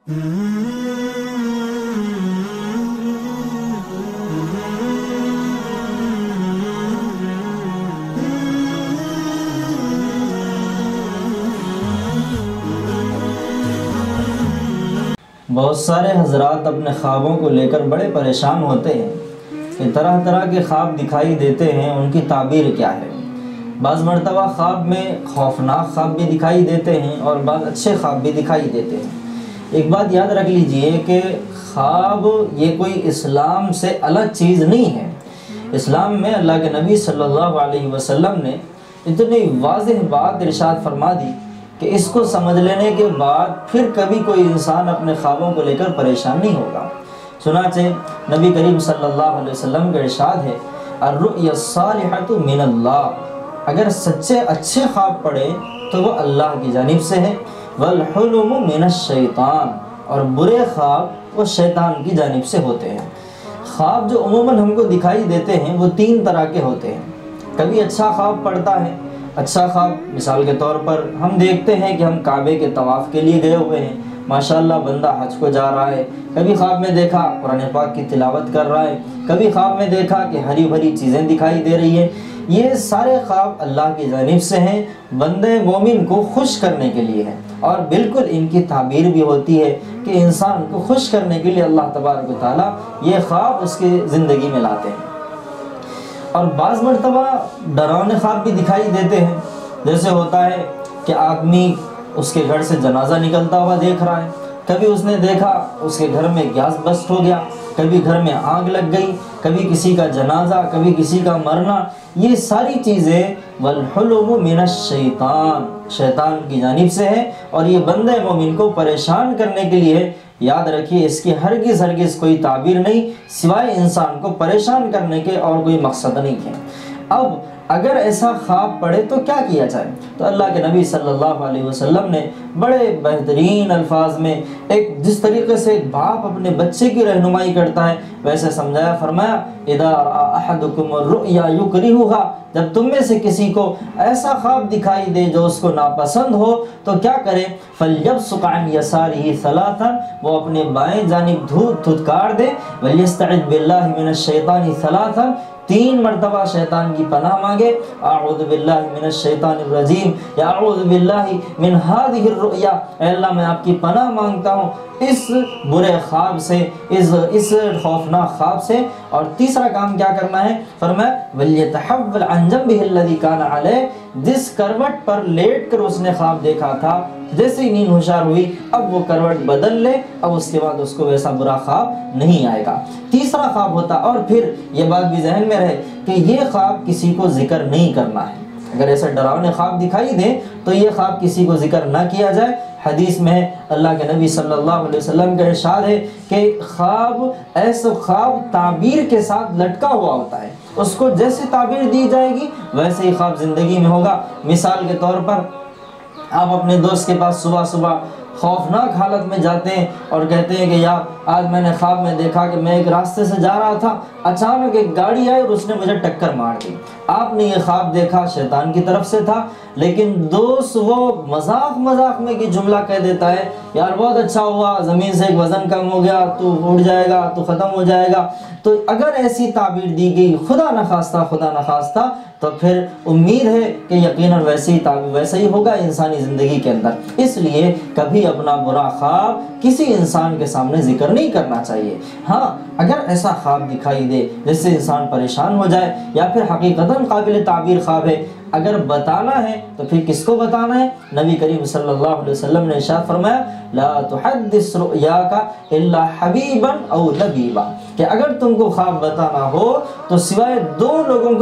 بہت سارے حضرات اپنے خوابوں کو لے کر بڑے پریشان ہوتے ہیں کہ طرح طرح کے خواب دکھائی دیتے ہیں، ان کی تعبیر کیا ہے۔ بعض مرتبہ خواب میں خوفناک خواب بھی دکھائی دیتے ہیں اور بعض اچھے خواب بھی دکھائی دیتے ہیں۔ ایک بات یاد رکھ لیجئے کہ خواب یہ کوئی اسلام سے الگ چیز نہیں ہے۔ اسلام میں اللہ کے نبی صلی اللہ علیہ وسلم نے اتنی واضح بات ارشاد فرما دی کہ اس کو سمجھ لینے کے بعد پھر کبھی کوئی انسان اپنے خوابوں کو لے کر پریشان نہیں ہوگا۔ چنانچہ نبی کریم صلی اللہ علیہ وسلم کا ارشاد ہے، الرؤیا الصالحۃ من اللہ، اگر سچے اچھے خواب پڑے تو وہ اللہ کی جانب سے ہے، والحلم من الشیطان، اور برے خواب وہ شیطان کی جانب سے ہوتے ہیں۔ خواب جو عموماً ہم کو دکھائی دیتے ہیں وہ تین طرح کے ہوتے ہیں۔ کبھی اچھا خواب پڑتا ہے، اچھا خواب مثال کے طور پر ہم دیکھتے ہیں کہ ہم کعبے کے طواف کے لیے گئے ہوئے ہیں، ماشاءاللہ بندہ حج کو جا رہا ہے۔ کبھی خواب میں دیکھا قرآن پاک کی تلاوت کر رہا ہے، کبھی خواب میں دیکھا کہ ہری بھری چیزیں دکھائی دے رہی ہیں۔ یہ سارے خواب اللہ کی جانب سے ہیں، بندے مومن کو خوش کرنے کے لیے ہیں، اور بالکل ان کی تعبیر بھی ہوتی ہے کہ انسان کو خوش کرنے کے لیے اللہ تبارک و تعالیٰ یہ خواب اس کی زندگی میں لاتے ہیں۔ اور بعض مرتبہ ڈراؤنے خواب بھی دکھائی دیتے ہیں، جیسے ہوتا ہے کہ آدمی اس کے گھر سے جنازہ نکلتا ہوا دیکھ رہا ہے، کبھی اس نے دیکھا اس کے گھر میں گیس بسٹ ہو گیا، کبھی گھر میں آگ لگ گئی، کبھی کسی کا جنازہ، کبھی کسی کا مرنا۔ یہ ساری چیزیں والحلم من الشیطان، شیطان کی جانب سے ہے، اور یہ بندے مومن کو پریشان کرنے کے لیے۔ یاد رکھیے اس کی ہرگز کوئی تعبیر نہیں سوائے انسان کو پریشان کرنے کے، اور کوئی مقصد نہیں ہے۔ اب اگر ایسا خواب پڑے تو کیا کیا جائے؟ تو اللہ کے نبی صلی اللہ علیہ وسلم نے بڑے بہترین الفاظ میں جس طریقے سے ایک باپ اپنے بچے کی رہنمائی کرتا ہے ویسے سمجھایا، فرمایا اذا رأى احدكم الرؤيا يكرهها، جب تم میں سے کسی کو ایسا خواب دکھائی دے جو اس کو ناپسند ہو تو کیا کرے؟ فَلْيَبْصُقْ عَنْ يَسَارِهِ ثَلَاثًا، وہ اپنے بائیں جانب دھتکار دے، وَلْيَسْتَعِذْ بِاللَّهِ مِنَ الشَّيْطَانِ ثَلَاثًا، 3 مرتبہ شیطان کی پناہ مانگے، اعوذ باللہ من الشیطان الرجیم، یا اعوذ باللہ من هذه الرؤیا، اے اللہ میں آپ کی پناہ مانگتا ہوں اس برے خواب سے، اس خوفناک خواب سے۔ اور تیسرا کام کیا کرنا ہے؟ فرمایا وَلْيَتَحَوَّلْ عَنْ جَنْبِهِ الَّذِي كَانَ عَلَيْهِ، جس کروٹ پر لیٹ کر اس نے خواب دیکھا تھا، جیسے ہی نیند ہوشیار ہوئی اب وہ کروٹ بدل لے، اب اس کے بعد اس کو ویسا برا خواب نہیں آئے گا۔ تیسرا خواب ہوتا، اور پھر یہ بات بھی ذہن میں رہے کہ یہ خواب کسی کو ذکر نہیں کرنا ہے۔ اگر ایسا ڈراؤنے خواب دکھائی دے تو یہ خواب کسی کو ذکر نہ کیا جائے۔ حدیث میں اللہ کے نبی صلی اللہ علیہ وسلم کا ارشاد ہے کہ ایسا خواب تعبیر کے ساتھ لٹکا ہوا ہوتا ہے، اس کو جیسے تعبیر دی جائے گی ویسے ہی خواب زندگی میں ہوگا۔ مثال کے طور پر آپ اپنے دوست کے پاس صبح صبح خوفناک حالت میں جاتے ہیں اور کہتے ہیں کہ یار آج میں نے خواب میں دیکھا کہ میں ایک راستے سے جا رہا تھا، اچانک ایک گاڑی آئی اور اس نے مجھے ٹکر مار دی۔ آپ نے یہ خواب دیکھا شیطان کی طرف سے تھا، لیکن دوست وہ مذاق میں کہ جملہ کہہ دیتا ہے یار بہت اچھا ہوا، زمین سے ایک وزن کم ہو گیا، تو اڑ جائے گا، تو ختم ہو جائے گا۔ تو اگر ایسی تعبیر دی گئی خدا نخواستہ تو پھر امید ہے کہ یقیناً ویسے ہی ہوگا انسانی زندگی کے اندر۔ اس لیے کبھی اپنا برا خواب کسی انسان کے سامنے ذکر نہیں کرنا چاہیے۔ ہاں اگر ایسا خواب دکھائی دے جس سے انسان پریشان ہو جائے یا پھر حقیقتاً قابل تعبیر خواب ہے، اگر بتانا ہے تو پھر کس کو بتانا ہے؟ نبی کریم صلی اللہ علیہ وسلم نے ارشاد فرمایا لا تحدث رؤیاک الا حبیبا او لبیبا، کہ اگر تم کو خواب بتانا ہو تو سوائے دو لوگوں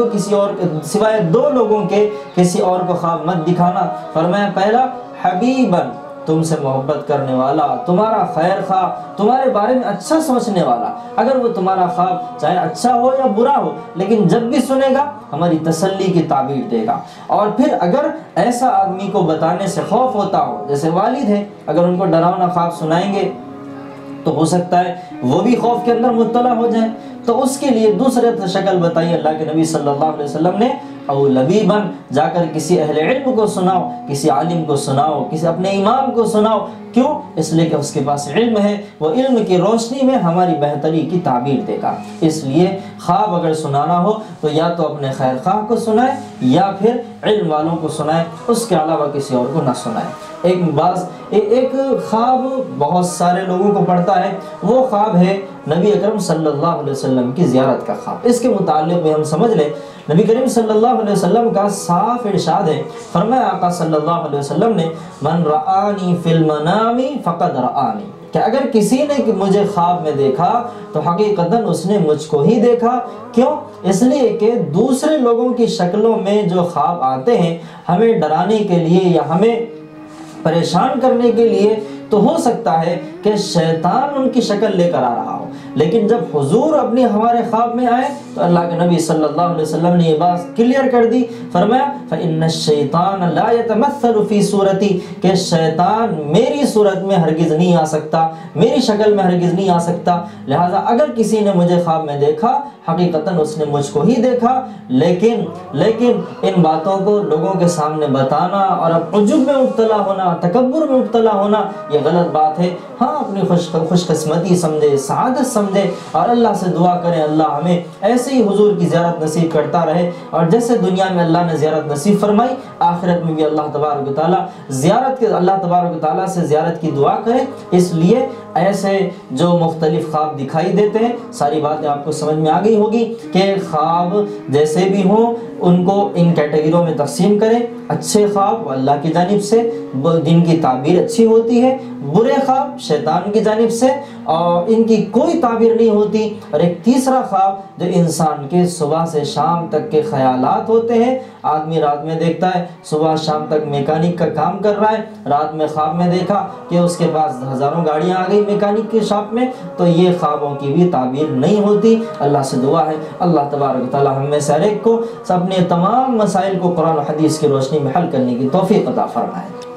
کے کسی اور کو خواب مت دکھانا۔ فرمایا پہلا حبیبا، تم سے محبت کرنے والا، تمہارا خیر خواہ، تمہارے بارے میں اچھا سوچنے والا۔ اگر وہ تمہارا خواب چاہے اچھا ہو یا برا ہو لیکن جب بھی سنے گا ہماری تسلی کی تعبیر دے گا۔ اور پھر اگر ایسا آدمی کو بتانے سے خوف ہوتا ہو، جیسے والد ہیں، اگر ان کو ڈراؤنا خواب سنائیں گے تو ہو سکتا ہے وہ بھی خوف کے اندر مبتلا ہو جائیں، تو اس کے لیے دوسرے شکل بتائی اللہ کے نبی صلی اللہ علیہ وسلم نے او لبیبن، جا کر کسی اہل علم کو سناؤ، کسی عالم کو سناؤ، کسی اپنے امام کو سناؤ۔ کیوں؟ اس لیے کہ اس کے پاس علم ہے، وہ علم کی روشنی میں ہماری بہتری کی تعبیر دے گا۔ اس لیے خواب اگر سنانا ہو تو یا تو اپنے خیر خواہ کو سنائے یا پھر علم والوں کو سنائے، اس کے علاوہ کسی اور کو نہ سنائے۔ ایک خواب بہت سارے لوگوں کو پڑتا ہے، وہ خواب ہے نبی اکرم صلی اللہ علیہ وسلم کی زیارت کا خواب۔ اس کے متعلق بھی ہم سمجھ لیں، نبی کریم صلی اللہ علیہ وسلم کا صاف ارشاد ہے، فرمایا آقا صلی اللہ علیہ وسلم نے من رآنی فی المنام فقد رآنی، کہ اگر کسی نے مجھے خواب میں دیکھا تو حقیقتاً اس نے مجھ کو ہی دیکھا۔ کیوں؟ اس لیے کہ دوسرے لوگوں کی شکلوں میں جو خواب آتے ہیں ہمیں ڈرانے کے لیے یا ہمیں پریشان کرنے کے لیے، تو ہو سکتا ہے کہ شیطان ان کی شکل لے کر آ رہا ہو، لیکن جب حضور اپنی ہمارے خواب میں آئے تو اللہ کے نبی صلی اللہ علیہ وسلم نے یہ بات کلیئر کر دی، فرمایا فَإِنَّ الشَّيْطَانَ لَا يَتَمَثَّلُ فِي صُورَتِي، کہ شیطان میری صورت میں ہرگز نہیں آ سکتا، میری شکل میں ہرگز نہیں آ سکتا۔ لہٰذا اگر کسی نے مجھے خواب میں دیکھا حقیقتاً اس نے مجھ کو ہی دیکھا، لیکن ان باتوں کو لوگوں کے سامنے بتانا اور اب عجب میں مبتلا ہونا، تکبر میں مبتلا ہونا، یہ غلط بات ہے۔ ہاں، اپنی خوش قسمتی سمجھے، سعادت سمجھے اور اللہ سے دعا کریں اللہ ہمیں ایسے ہی حضور کی زیارت نصیب کرتا رہے، اور جیسے دنیا میں اللہ نے زیارت نصیب فرمائی آخرت میں بھی اللہ تبارک و تعالیٰ اللہ تبارک و تعالیٰ سے زیارت کی دعا کریں۔ اس لیے ایسے جو مختلف خواب دکھائی دیتے ہیں، ساری باتیں آپ کو سمجھ میں آ گئی ہوگی کہ خواب جیسے بھی ہوں ان کو ان کیٹیگریوں میں تقسیم کریں۔ اچھے خواب اللہ کی جانب سے، جن کی تعبیر اچھی ہوتی ہے، برے خواب شیطان کی جانب سے اور ان کی کوئی تعبیر نہیں ہوتی، اور ایک تیسرا خواب جو انسان کے صبح سے شام تک کے خیالات ہوتے ہیں۔ آدمی رات میں دیکھتا ہے صبح شام تک میکینک کا کام کر رہا ہے، رات میں خواب میں دیکھا کہ اس کے پاس ہزاروں گاڑیاں آ گئی میکینک کی شاپ میں، تو یہ خوابوں کی بھی تعبیر نہیں ہوتی۔ اللہ سے دعا ہے اللہ تبارک و تعالی ہم میں سے ہر ایک کو اپنے تمام مسائل کو قرآن و حدیث کی روشنی میں حل کرنے کی توفیق عطا فرمائے۔